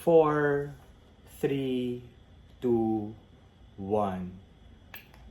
4, 3, 2, 1.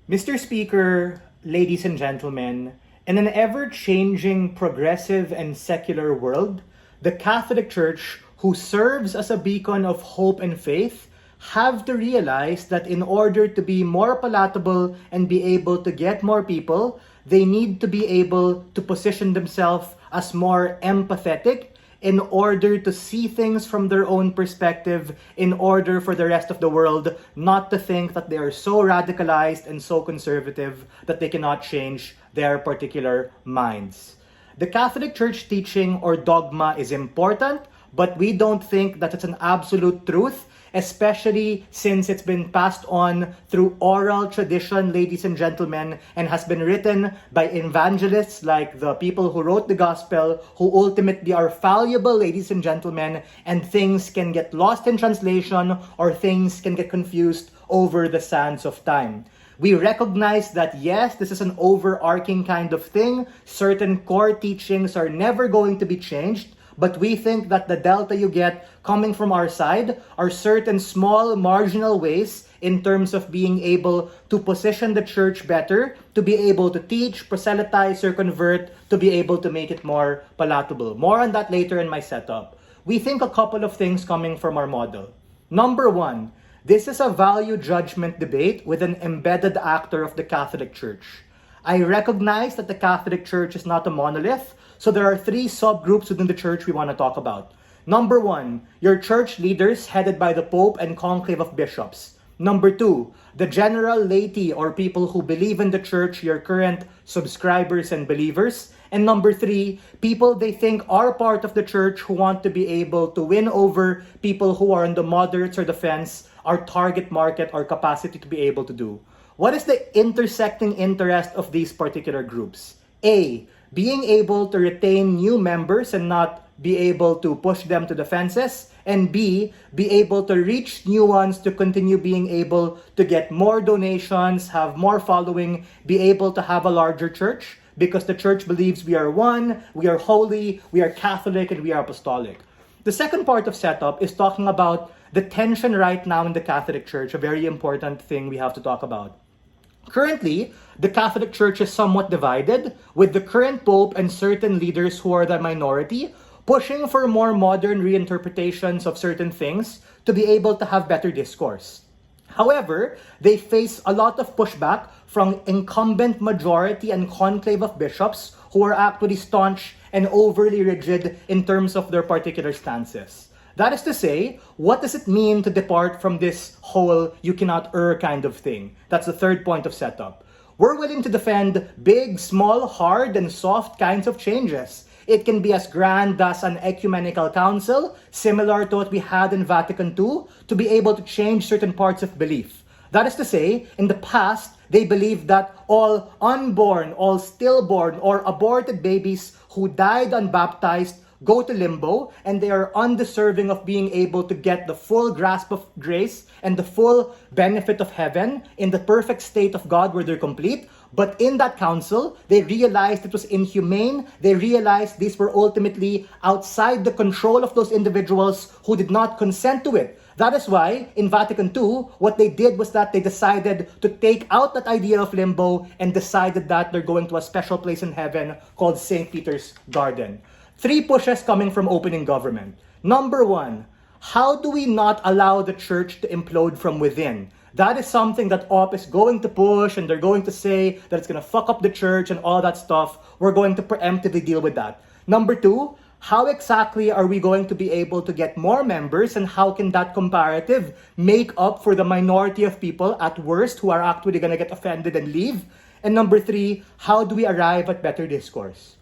Mr. Speaker, ladies and gentlemen, in an ever-changing, progressive, and secular world, the Catholic Church, who serves as a beacon of hope and faith, have to realize that in order to be more palatable and be able to get more people, they need to be able to position themselves as more empathetic in order to see things from their own perspective, in order for the rest of the world not to think that they are so radicalized and so conservative that they cannot change their particular minds. The Catholic Church teaching or dogma is important, but we don't think that it's an absolute truth, especially since it's been passed on through oral tradition, ladies and gentlemen, and has been written by evangelists like the people who wrote the gospel, who ultimately are fallible, ladies and gentlemen, and things can get lost in translation or things can get confused over the sands of time. We recognize that yes, this is an overarching kind of thing. Certain core teachings are never going to be changed. But we think that the delta you get coming from our side are certain small marginal ways in terms of being able to position the church better, to be able to teach, proselytize, or convert, to be able to make it more palatable. More on that later in my setup. We think a couple of things coming from our model. Number one, this is a value judgment debate with an embedded actor of the Catholic Church. I recognize that the Catholic Church is not a monolith, so there are three subgroups within the church we want to talk about. Number one, your church leaders headed by the Pope and conclave of bishops. Number two, the general laity or people who believe in the church, your current subscribers and believers. And number three, people they think are part of the church who want to be able to win over people who are on the moderates or the fence, our target market or capacity to be able to do. What is the intersecting interest of these particular groups? A, being able to retain new members and not be able to push them to the fences. And B, be able to reach new ones to continue being able to get more donations, have more following, be able to have a larger church because the church believes we are one, we are holy, we are Catholic, and we are apostolic. The second part of setup is talking about the tension right now in the Catholic Church, a very important thing we have to talk about. Currently, the Catholic Church is somewhat divided, with the current Pope and certain leaders who are the minority pushing for more modern reinterpretations of certain things to be able to have better discourse. However, they face a lot of pushback from incumbent majority and conclave of bishops who are actually staunch and overly rigid in terms of their particular stances. That is to say, what does it mean to depart from this whole you cannot err kind of thing? That's the third point of setup. We're willing to defend big, small, hard, and soft kinds of changes. It can be as grand as an ecumenical council, similar to what we had in Vatican II, to be able to change certain parts of belief. That is to say, in the past, they believed that all unborn, all stillborn, or aborted babies who died unbaptized go to limbo, and they are undeserving of being able to get the full grasp of grace and the full benefit of heaven in the perfect state of God where they're complete. But in that council, they realized it was inhumane. They realized these were ultimately outside the control of those individuals who did not consent to it. That is why, in Vatican II, what they did was that they decided to take out that idea of limbo and decided that they're going to a special place in heaven called St. Peter's Garden. Three pushes coming from opening government. Number one, how do we not allow the church to implode from within? That is something that OP is going to push, and they're going to say that it's going to fuck up the church and all that stuff. We're going to preemptively deal with that. Number two, how exactly are we going to be able to get more members, and how can that comparative make up for the minority of people at worst who are actually going to get offended and leave? And number three, how do we arrive at better discourse?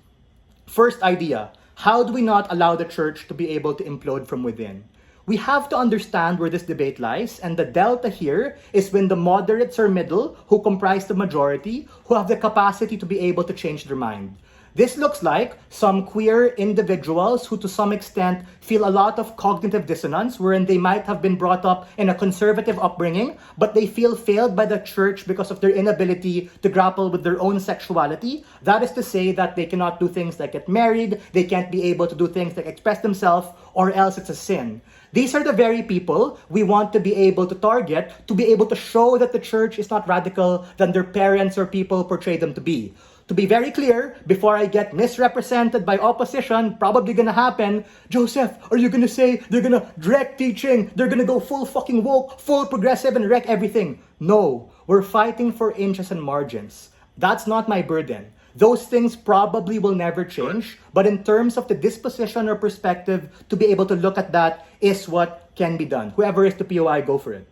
First idea, how do we not allow the church to be able to implode from within? We have to understand where this debate lies, and the delta here is when the moderates or middle, who comprise the majority, who have the capacity to be able to change their mind. This looks like some queer individuals who to some extent feel a lot of cognitive dissonance, wherein they might have been brought up in a conservative upbringing, but they feel failed by the church because of their inability to grapple with their own sexuality. That is to say that they cannot do things like get married, they can't be able to do things like express themselves, or else it's a sin. These are the very people we want to be able to target, to be able to show that the church is not radical than their parents or people portray them to be. To be very clear, before I get misrepresented by opposition, probably gonna happen, Joseph, are you gonna say they're gonna wreck teaching, they're gonna go full fucking woke, full progressive and wreck everything? No, we're fighting for inches and margins. That's not my burden. Those things probably will never change, but in terms of the disposition or perspective, to be able to look at that is what can be done. Whoever is the POI, go for it.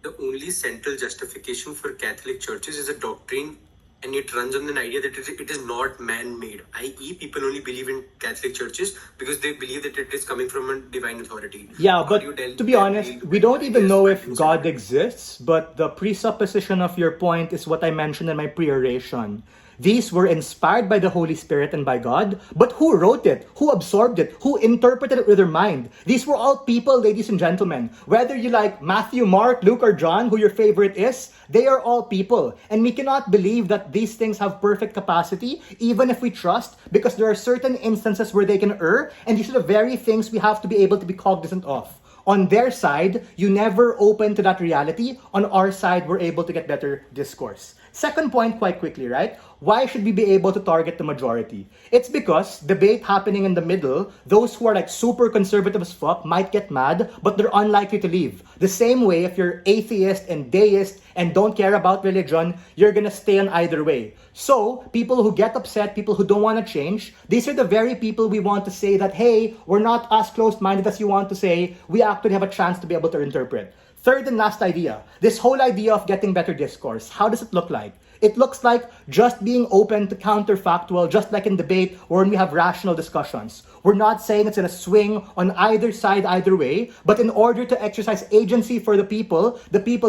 The only central justification for Catholic churches is a doctrine, and it runs on an idea that it is not man-made, i.e. people only believe in Catholic churches because they believe that it is coming from a divine authority. Yeah, but to be honest, we don't even know if God exists, but the presupposition of your point is what I mentioned in my pre-oration. These were inspired by the Holy Spirit and by God, but who wrote it? Who absorbed it? Who interpreted it with their mind? These were all people, ladies and gentlemen. Whether you like Matthew, Mark, Luke, or John, who your favorite is, they are all people. And we cannot believe that these things have perfect capacity, even if we trust, because there are certain instances where they can err, and these are the very things we have to be able to be cognizant of. On their side, you never open to that reality. On our side, we're able to get better discourse. Second point, quite quickly, right? Why should we be able to target the majority? It's because debate happening in the middle, those who are like super conservative as fuck might get mad, but they're unlikely to leave. The same way, if you're atheist and deist and don't care about religion, you're gonna stay on either way. So, people who get upset, people who don't want to change, these are the very people we want to say that, hey, we're not as closed-minded as you want to say, we actually have a chance to be able to interpret. Third and last idea, this whole idea of getting better discourse, how does it look like? It looks like just being open to counterfactual, just like in debate or when we have rational discussions. We're not saying it's going to swing on either side, either way, but in order to exercise agency for the people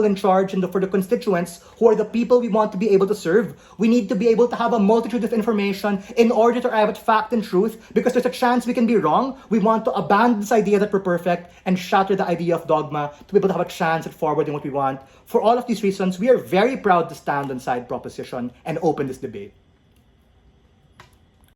in charge, and for the constituents who are the people we want to be able to serve, we need to be able to have a multitude of information in order to arrive at fact and truth, because there's a chance we can be wrong. We want to abandon this idea that we're perfect and shatter the idea of dogma to be able to have a chance at forwarding what we want. For all of these reasons, we are very proud to stand on side proposition and open this debate.